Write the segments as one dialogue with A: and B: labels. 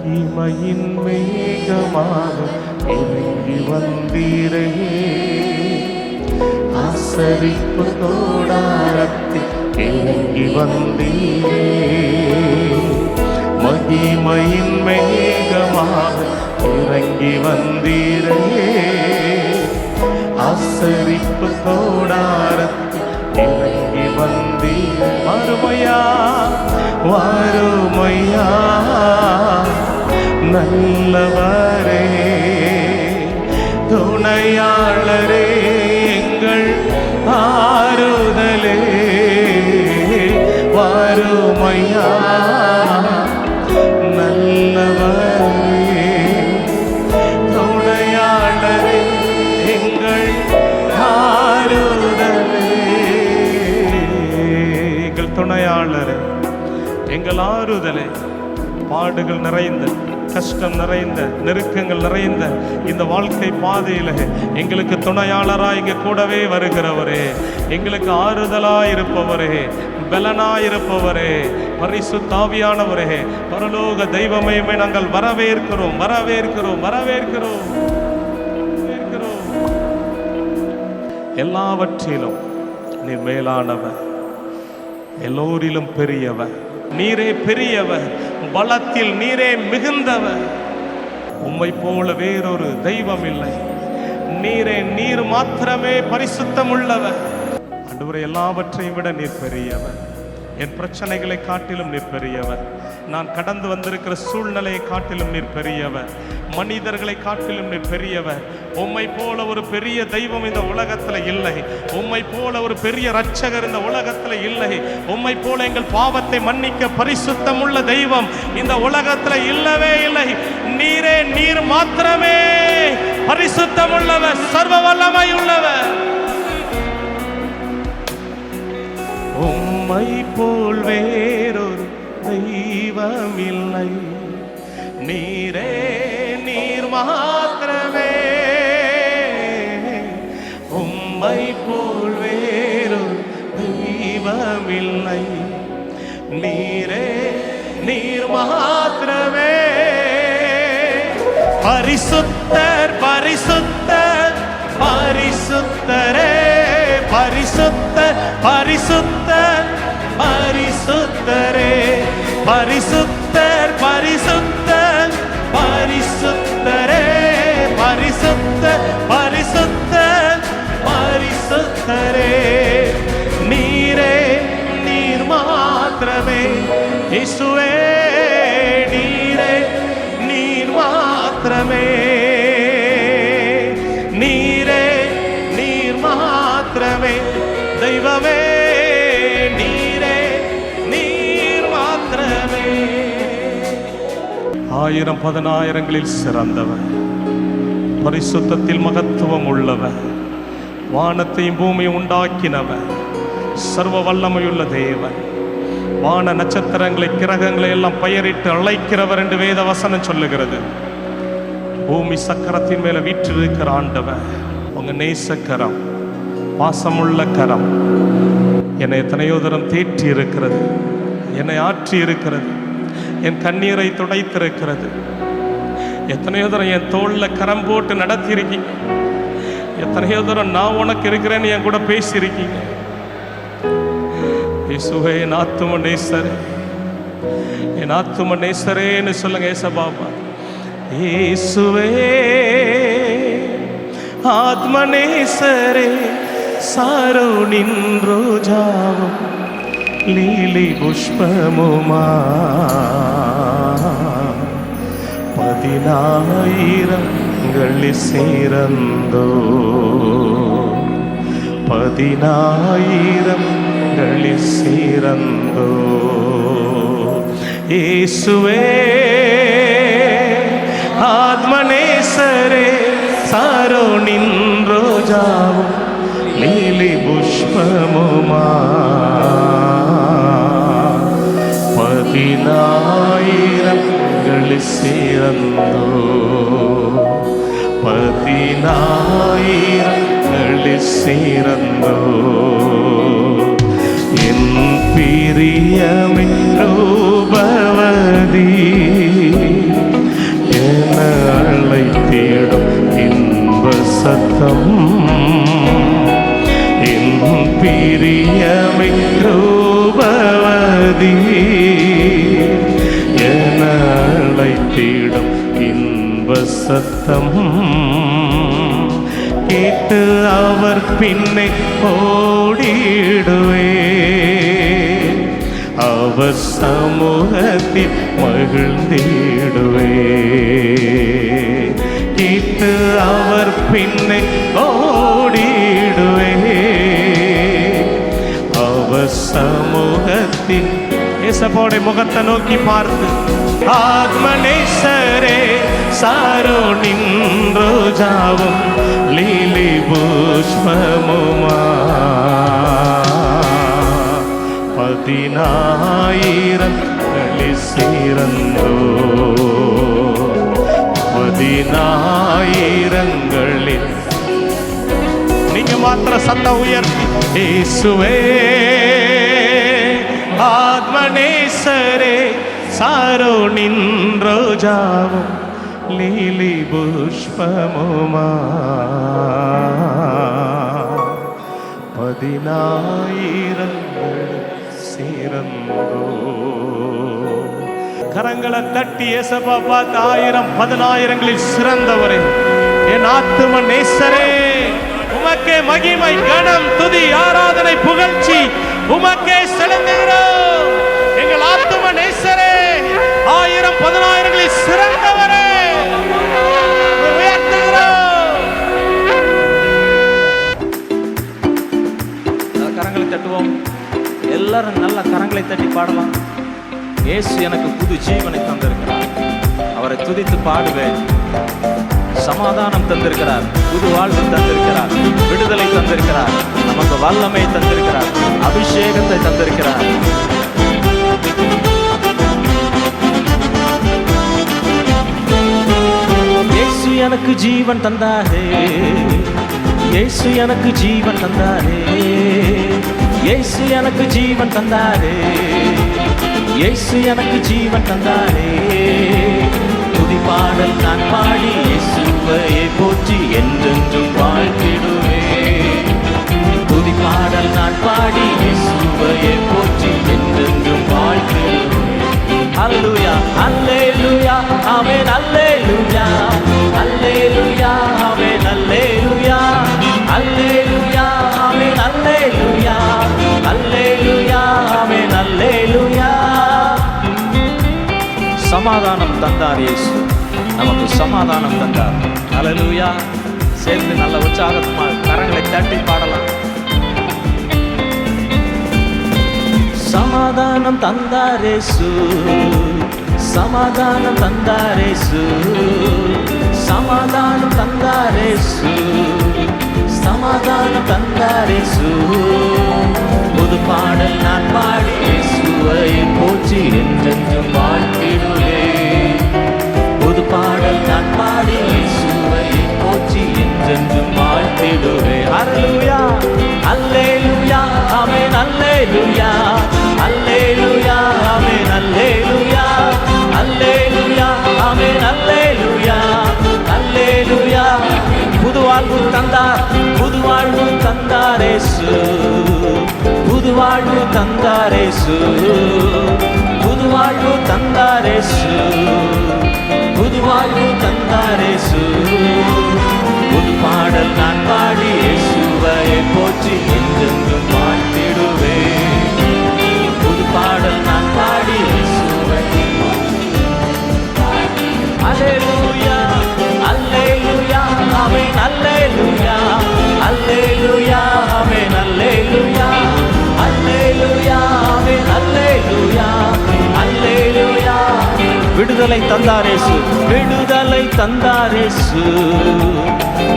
A: மகிமையின் மேகமாக இறங்கி வந்தீரே, ஆசரிப்பு கூடாரத்தில் இறங்கி வந்தீரே. மகிமையின் மேகமாக இறங்கி வந்தீரே, ஆசரிப்பு கூடாரத்தில் இறங்கி வந்தீர். வருமையா வருமையா நல்லவரே, துணையாளரே, எங்கள் ஆறுதலே. வருமையா நல்லவரே, துணையாளரே, எங்கள் ஆறுதலே. எங்கள் துணையாளரே, எங்கள் ஆறுதலே. பாடுகள் நிறைந்த, கஷ்டம் நிறைந்த, நெருக்கங்கள் நிறைந்த இந்த வாழ்க்கை பாதையில எங்களுக்கு துணையாளராய் இங்க கூடவே வருகிறவரே, எங்களுக்கு ஆறுதலாய் இருப்பவரே, பலனாய் இருப்பவரே, பரிசுத்த ஆவியானவரே, பரலோக தெய்வமே, நாங்கள் வரவேற்கிறோம் வரவேற்கிறோம் வரவேற்கிறோம் வரவேற்கிறோம். எல்லாவற்றிலும் நீர் மேலானவர், எல்லோரிலும் பெரியவர். நீரே பெரியவர், பலத்தில் நீரே மிகுந்தவர். உம்மை போல வேறொரு தெய்வம் இல்லை. நீர் மாத்திரமே பரிசுத்தம் உள்ளவர். ஆண்டவரே, எல்லாவற்றையும் விட நீர் பெரியவர். என் பிரச்சனைகளை காட்டிலும் நீர் பெரியவர். நான் கடந்து வந்திருக்கிற சூழ்நிலையை காட்டிலும் நீர் பெரியவர். மனிதர்களை காட்டிலும் நீர் பெரியவர். உம்மை போல ஒரு பெரிய தெய்வம் இந்த உலகத்தில் இல்லை. உம்மை போல ஒரு பெரிய இரட்சகர் இந்த உலகத்தில் இல்லை. உம்மை போல எங்கள் பாவத்தை மன்னிக்க பரிசுத்தம் உள்ள தெய்வம் இந்த உலகத்தில் இல்லவே இல்லை. நீர் மாத்திரமே பரிசுத்தம் உள்ளவர், சர்வ வல்லமை உள்ளவர். உம்மை போல் வேறொரு தெய்வமில்லை. நீர் மாத்திரமே. உம்மை போல் வேறொரு தெய்வமில்லை. நீர் மாத்திரமே. பரிசுத்தர் பரிசுத்தர் பரிசுத்தரே, பரிசுத்தர் பரிசுத்தர் பரிசுத்தரே, பரிசுத்தர் பரிசுத்தர் பரிசுத்தரே, பரிசுத்தர் பரிசுத்தர் பரிசுத்தரே. நீர் மாத்திரமே. இயேசுவே, நீர் மாத்திரமே. நீர் மாத்திரமே. தெய்வமே, நீர் மாத்திரமே. ஆயிரம் பதினாயிரங்களில் சிறந்தவர், பரிசுத்தத்தில் மகத்துவம் உள்ளவர், வானத்தையும் பூமியை உண்டாக்கினவர், சர்வ வல்லமையுள்ள தேவன், வான நட்சத்திரங்களை கிரகங்களை எல்லாம் பெயரிட்டு அழைக்கிறவர் என்று வேத வசனம் சொல்லுகிறது. பூமி சக்கரத்தின் மேல வீற்றிருக்கிற ஆண்டவர், உங்க நேசக்கரம், பாசமுள்ள கரம் என்னை எத்தனையோ தரம் தேற்றி இருக்கிறது, என்னை ஆற்றி இருக்கிறது, என் கண்ணீரை துடைத்திருக்கிறது. எத்தனையோ தரம் என் தோல்ல கரம் போட்டு நடத்தி இருக்கீங்க. எத்தனையோ தரம் நான் உனக்கு இருக்கிறேன்னு என் கூட பேசியிருக்கீங்க. இயேசுவே, என் ஆத்தும நேசரே, என் ஆத்தும நேசரேன்னு சொல்லுங்க. ஏசபாபா, இயேசுவே ஆத்மநேசரே, சாரோனின் ரோஜாவும் லீலி புஷ்பமுமா, 10,000 சிறந்தோ, 10,000 சிறந்தோ. இயேசுவே ஆத்மநேசரே, சாரோனின் ரோஜாவும் லீலி புஷ்பமுமா, 10,000 சிறந்தோ, 10,000 சிறந்தோ. என் பிரியமே ரூபவதி, சத்தம் என் பிரியமை ரூபவதி என அழைத்திடும் இன்ப சத்தம் கேட்டு அவர் பின்னே ஓடிடுவே அவர் சமூகத்தில் மகிழ்ந்திடுவே கேட்டு அவர் பின்னே ஓடிடுவே அவர் சமூகத்தில் இயேசுவோட முகத்தை நோக்கி பார்த்து ஆத்மநேசரே சாரோனின் ரோஜாவும் லீலி புஷ்பமுமா 10,000 சிறந்தோ 10,000 நீங்க மாத்திர சத்தம் உயர்த்தி இயேசுவே ஆத்மநேசரே சாரோனின் ரோஜாவும் லீலி புஷ்பமுமா 10,000 சிறந்தோ கரங்களை தட்டி இயேசுவை பார்த்து 1000 சிறந்தவரே என் ஆத்தும நேசரே உமக்கே மகிமை கனம் துதி ஆராதனை புகழ்ச்சி உமக்கே செலுத்துகிறோம் எங்கள் ஆத்தும நேசரே 1000 சிறந்தவரே கரங்களை தட்டுவோம் எல்லாரும் நல்ல கரங்களை தட்டி பாடலாம் இயேசு எனக்கு புது ஜீவனை தந்திருக்கிறார் அவரை துதித்து பாடுவேன் சமாதானம் தந்திருக்கிறார் புது வாழ்வு தந்திருக்கிறார் விடுதலை தந்திருக்கிறார் நமக்கு வல்லமை தந்திருக்கிறார் அபிஷேகத்தை தந்திருக்கிறார் இயேசு எனக்கு ஜீவன் தந்தாரே இயேசு எனக்கு ஜீவன் தந்தாரே இயேசு எனக்கு ஜீவன் தந்தாரே இயேசு எனக்கு ஜீவன் தந்தாரே துதி பாடல் நான் பாடி இயேசுவையை போற்றி என்றென்றும் வாழ்த்திடுவே துதி பாடல் நான் பாடி இயேசுவையை போற்றி என்றென்றும் வாழ்த்திடுவே அல்லேலூயா அல்லேலூயா ஆமென் அல்லேலூயா அல்லேலூயா ஆமென் அல்லேலூயா அல்லேலூயா ஆமென் அல்லேலூயா அல்லேலூயா ஆமென் அல்லேலூயா சமாதானம் தந்தார் இயேசு நமக்கு சமாதானம் தந்தார் அல்லேலூயா சேர்ந்து நல்ல உற்சாகமாக கரங்களை தட்டி பாடலாம் சமாதானம் தந்தார் இயேசு சமாதானம் தந்தார் இயேசு சமாதானம் தந்தார் இயேசு சமாதானம் தந்தார் இயேசு புது பாடல் நான் பாடி இயேசுவை போற்றி என்றென்றும் வாழ்த்திடுவே புது பாடல் நான் பாடி இயேசுவை போற்றி என்றென்றும் வாழ்த்திடுவே அல்லேலூயா அல்லேலூயா ஆமென் அல்லேலூயா அல்லேலூயா ஆமென் அல்லேலூயா அல்லேலூயா ஆமென் அல்லேலூயா அல்லேலூயா புது வாழ்வு தந்தார் புது வாழ்வு தந்தார் இயேசு புது வாழ்வு தந்தார் இயேசு புது வாழ்வு தந்தார் இயேசு புது வாழ்வு தந்தார் இயேசு புது பாடல் நான் பாடி இயேசுவை போற்றி என்றென்றும் வாழ்த்திடுவே புது பாடல் நான் பாடி இயேசுவை அல்லேலூயா அல்லேலூயா ஆமென் அல்லேலூயா அல்லேலூயா ஆமென் அல்லேலூயா அல்லேலூயா ஆமென் அல்லேலூயா அல்லேலூயா விடுதலை தந்தார் இயேசு விடுதலை தந்தார் இயேசு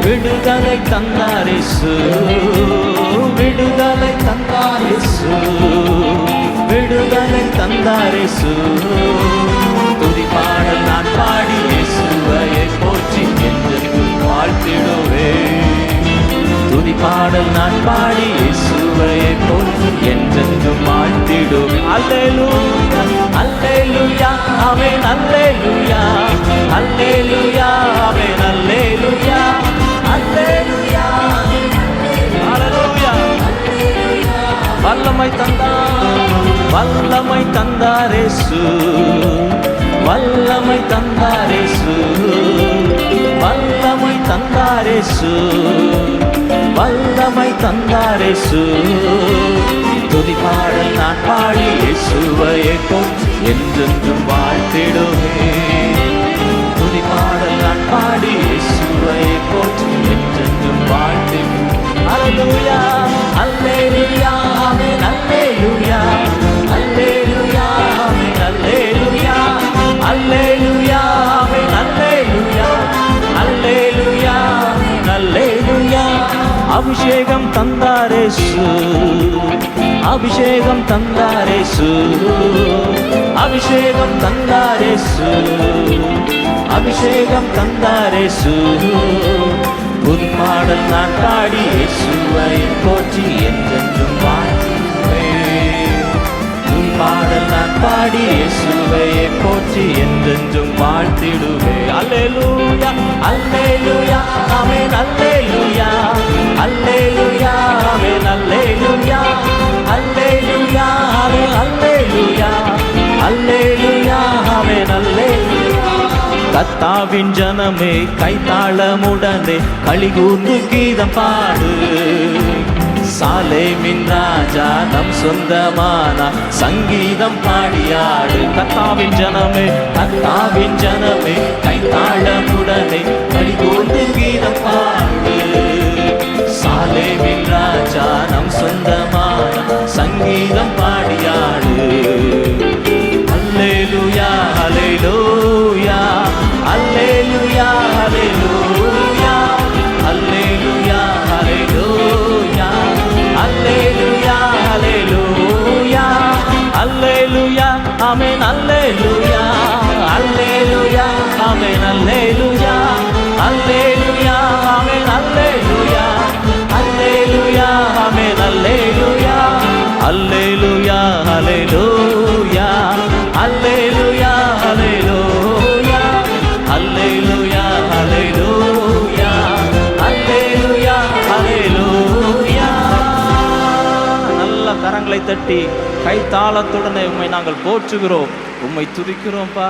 A: விடுதலை தந்தார் இயேசு விடுதலை தந்தார் இயேசு விடுதலை தந்தார் இயேசு துதி பாடல் நான் பாடி இயேசுவை போற்றி என்றென்றும் வாழ்த்திடுவே துதி பாடல் நான் பாடி இயேசுவை போற்றி என்றென்றும் வாழ்த்திடுவே அல்லேலூயா அல்லேலூயா ஆமென் அல்லேலூயா அல்லேலூயா ஆமென் அல்லேலூயா அல்லேலூயா
B: வல்லமை தந்தார், வல்லமை தந்தாரேசு, வல்லமை தந்தாரேசு, வல்லமை தந்தாரேசு, வல்லமை தந்தாரேசு. துதி பாடல் நான் பாடி இயேசுவையே போற்றி என்றென்றும் வாழ்த்திடுவேன். துதி பாடல் நான் பாடி இயேசுவையே போற்றி என்றென்றும் வாழ்த்திடுவேன். அல்லேலூயா, அல்லேலூயா, ஆமென், அல்லேலூயா, அல்லேலூயா, ஆமென், அல்லேலூயா, அல்லேலூயா, ஆமென், அல்லேலூயா, அல்லேலூயா, ஆமென், அல்லேலூயா. அபிஷேகம் தந்தாரேசு, அபிஷேகம் தந்தாரேசு, அபிஷேகம் தந்தாரேசு, அபிஷேகம் தந்தாரேசு. புது பாடல் நான் பாடி இயேசுவை போற்றி என்றென்றும் வாழ்த்திடுவேன். புது பாடல் நான் பாடி இயேசுவை போற்றி என்றென்றும் வாழ்த்திடுவேன். அல்லேலூயா, அல்லேலூயா, ஆமென், அல்லேலூயா, அல்லேலூயா, ஆமென், அல்லேலூயா, அல்லேலூயா, ஆமென், அல்லேலூயா, அல்லேலூயா, ஆமென், அல்லேலூயா. கர்த்தாவின் ஜனமே கைத்தாளமுடனே களிகூர்ந்து கீதம் பாடு. சாலேமின் ராஜா நம் சொந்தமான சங்கீதம் பாடியாடு. கர்த்தாவின் ஜனமே, கர்த்தாவின் ஜனமே கைத்தாளமுடனே களிகூர்ந்து கீதம் பாடு. சாலேமின் ராஜா நம் சொந்தமான சங்கீதம் பாடியாடு. அல்லேலூயா, அல்லேலூயா, அல்லேலூயா, அல்லேலூயா, அல்லேலூயா, அல்லேலூயா, அல்லேலூயா, அல்லேலூயா, அல்லேலூயா, ஆமென், அல்லேலூயா, அல்லேலூயா, ஆமென், அல்லேலூயா, அல்லேலூயா, ஆமென், அல்லேலூயா, அல்லேலூயா, ஆமென், அல்லேலூயா, அல்லேலூயா, அல்லேலூயா, அல்லேலூயா, அல்லேலூயா, அல்லேலூயா, அல்லேலூயா, அல்லேலூயா, அல்லேலூயா. நல்ல கரங்களை தட்டி கைத்தாளத்துடனே உம்மை நாங்கள் போற்றுகிறோம், உம்மை துதிக்கிறோம்ப்பா.